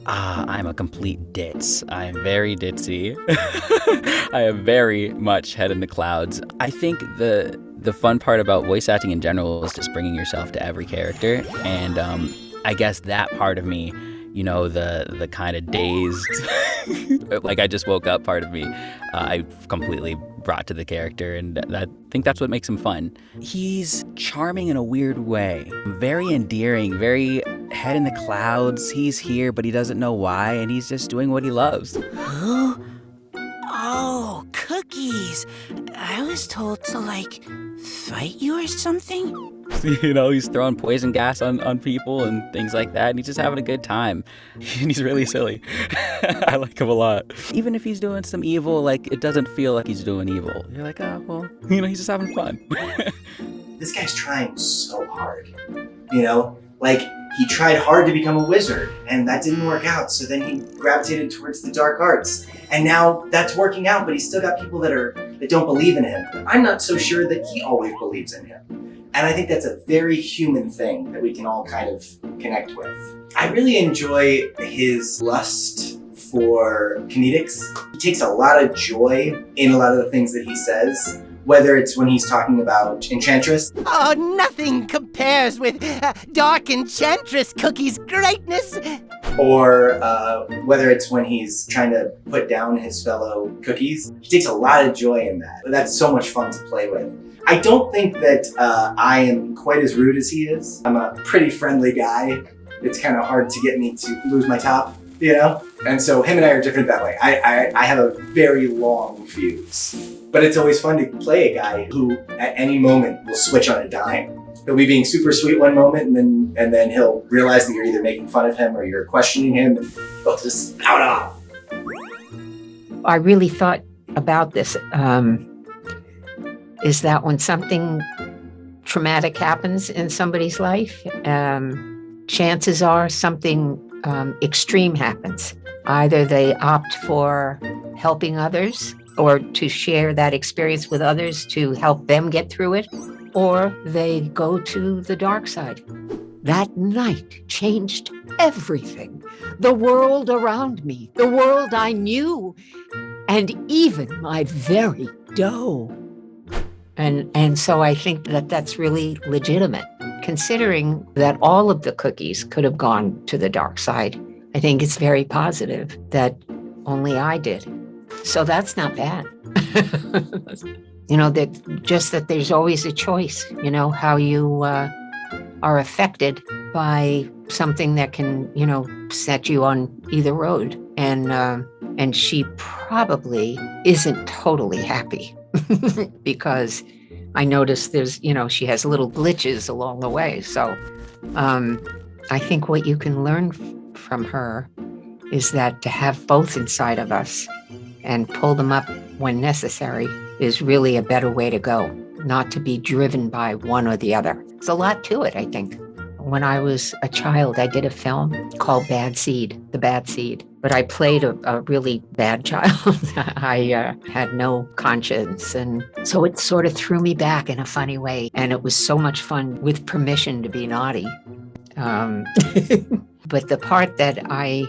I'm a complete ditz. I'm very ditzy. I am very much head in the clouds. I think the fun part about voice acting in general is just bringing yourself to every character. And I guess that part of me, the kind of dazed, like I just woke up part of me, I completely brought to the character. And I think that's what makes him fun. He's charming in a weird way, very endearing, very head in the clouds. He's here, but he doesn't know why, and he's just doing what he loves. Who? Oh, cookies. I was told to, fight you or something? He's throwing poison gas on people and things like that, and he's just having a good time. And he's really silly. I like him a lot. Even if he's doing some evil, it doesn't feel like he's doing evil. You're like, oh, well, he's just having fun. This guy's trying so hard, he tried hard to become a wizard, and that didn't work out, so then he gravitated towards the dark arts. And now that's working out, but he's still got people that don't believe in him. I'm not so sure that he always believes in him. And I think that's a very human thing that we can all kind of connect with. I really enjoy his lust for kinetics. He takes a lot of joy in a lot of the things that he says, whether it's when he's talking about Enchantress. Oh, nothing compares with Dark Enchantress Cookie's greatness. Or whether it's when he's trying to put down his fellow cookies. He takes a lot of joy in that. That's so much fun to play with. I don't think that I am quite as rude as he is. I'm a pretty friendly guy. It's kind of hard to get me to lose my top, And so him and I are different that way. I have a very long fuse. But it's always fun to play a guy who at any moment will switch on a dime. He'll be being super sweet one moment and then he'll realize that you're either making fun of him or you're questioning him and he'll just spout off. I really thought about this. Is that when something traumatic happens in somebody's life, chances are something extreme happens. Either they opt for helping others or to share that experience with others to help them get through it, or they go to the dark side. That night changed everything. The world around me, the world I knew, and even my very dough. And so I think that that's really legitimate. Considering that all of the cookies could have gone to the dark side, I think it's very positive that only I did. So that's not bad. that there's always a choice, how you are affected by something that can, set you on either road. And she probably isn't totally happy because I noticed there's, she has little glitches along the way. So I think what you can learn from her is that to have both inside of us and pull them up when necessary is really a better way to go, not to be driven by one or the other. There's a lot to it, I think. When I was a child, I did a film called The Bad Seed, but I played a really bad child. I had no conscience, and so it sort of threw me back in a funny way, and it was so much fun with permission to be naughty. But the part that I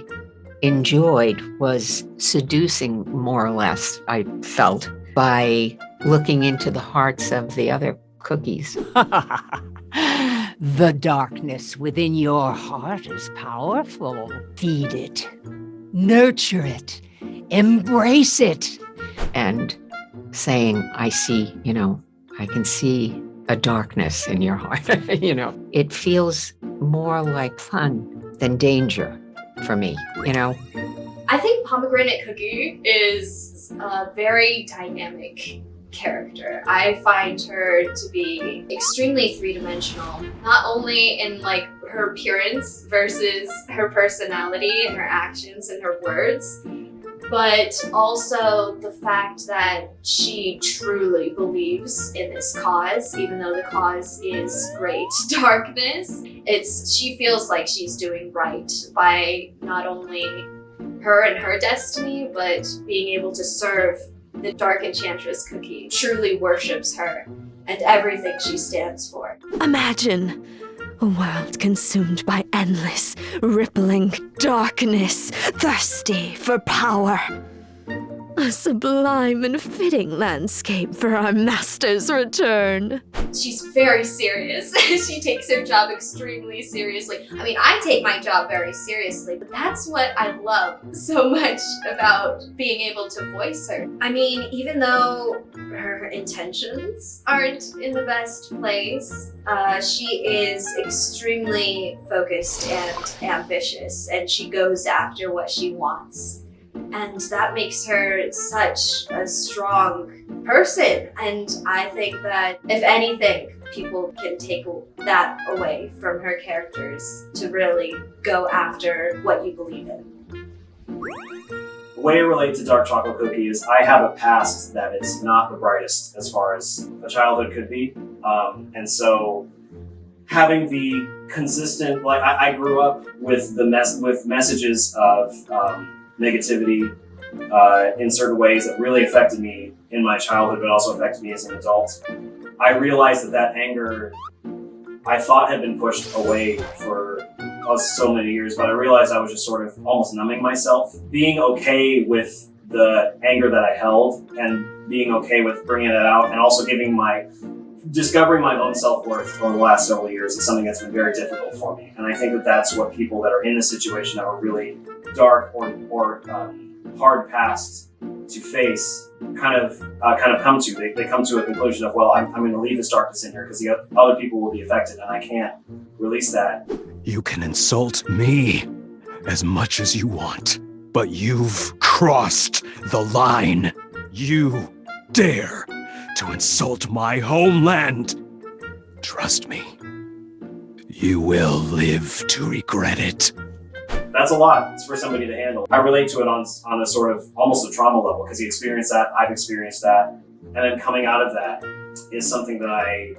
enjoyed was seducing, more or less, I felt, by looking into the hearts of the other cookies. The darkness within your heart is powerful. Feed it, nurture it, embrace it. And saying, I see, I can see a darkness in your heart. It feels more like fun than danger for me, I think Pomegranate Cookie is a very dynamic character. I find her to be extremely three-dimensional, not only in her appearance versus her personality and her actions and her words, but also the fact that she truly believes in this cause, even though the cause is great darkness. She feels like she's doing right by not only her and her destiny, but being able to serve the Dark Enchantress Cookie. Truly worships her and everything she stands for. Imagine A world consumed by endless, rippling darkness, thirsty for power. A sublime and fitting landscape for our master's return. She's very serious. She takes her job extremely seriously. I mean, I take my job very seriously, but that's what I love so much about being able to voice her. I mean, even though her intentions aren't in the best place, she is extremely focused and ambitious, and she goes after what she wants. And that makes her such a strong person. And I think that, if anything, people can take that away from her characters to really go after what you believe in. The way I relate to Dark Chocolate Cookie is I have a past that is not the brightest as far as a childhood could be. And so having the consistent, like I grew up with with messages of negativity in certain ways that really affected me in my childhood, but also affected me as an adult. I realized that anger I thought had been pushed away for so many years, but I realized I was just sort of almost numbing myself. Being okay with the anger that I held and being okay with bringing it out, and also discovering my own self-worth over the last several years is something that's been very difficult for me. And I think that that's what people that are in this situation that are really dark or hard past to face kind of come to. They come to a conclusion of, well, I'm going to leave this darkness in here because the other people will be affected, and I can't release that. You can insult me as much as you want, but you've crossed the line. You dare to insult my homeland. Trust me, you will live to regret it. That's a lot. It's for somebody to handle. I relate to it on a sort of almost a trauma level because he experienced that, I've experienced that, and then coming out of that is something that I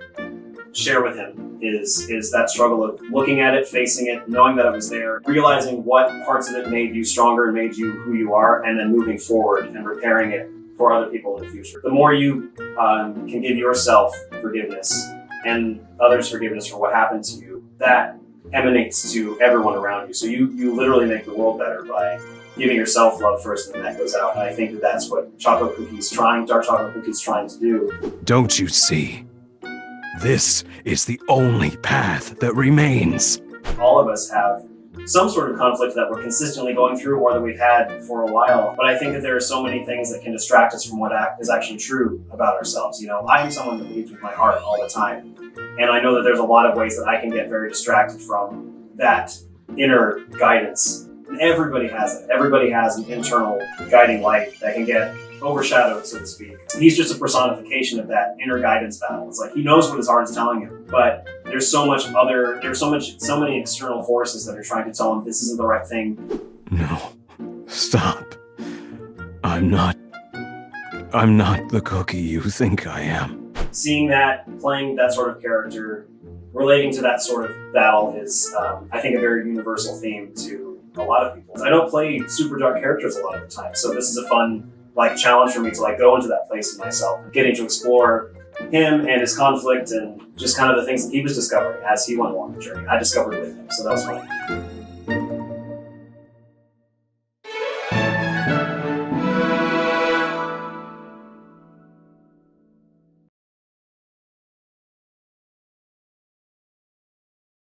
share with him is that struggle of looking at it, facing it, knowing that it was there, realizing what parts of it made you stronger and made you who you are, and then moving forward and repairing it for other people in the future. The more you can give yourself forgiveness and others forgiveness for what happened to you, that emanates to everyone around you. So you literally make the world better by giving yourself love first, and then that goes out. And I think that that's what Dark Chocolate Cookie's trying to do. Don't you see? This is the only path that remains. All of us have some sort of conflict that we're consistently going through or that we've had for a while. But I think that there are so many things that can distract us from what is actually true about ourselves. You know, I am someone that leads with my heart all the time. And I know that there's a lot of ways that I can get very distracted from that inner guidance. And everybody has it. Everybody has an internal guiding light that can get overshadowed, so to speak. He's just a personification of that inner guidance battle. It's like he knows what his heart is telling him, but there's so many external forces that are trying to tell him this isn't the right thing. No, stop. I'm not the cookie you think I am. Seeing that, playing that sort of character, relating to that sort of battle is, I think, a very universal theme to a lot of people. I don't play super dark characters a lot of the time, so this is a fun challenge for me to go into that place in myself, getting to explore him and his conflict and just kind of the things that he was discovering as he went along the journey. I discovered with him, so that was fun.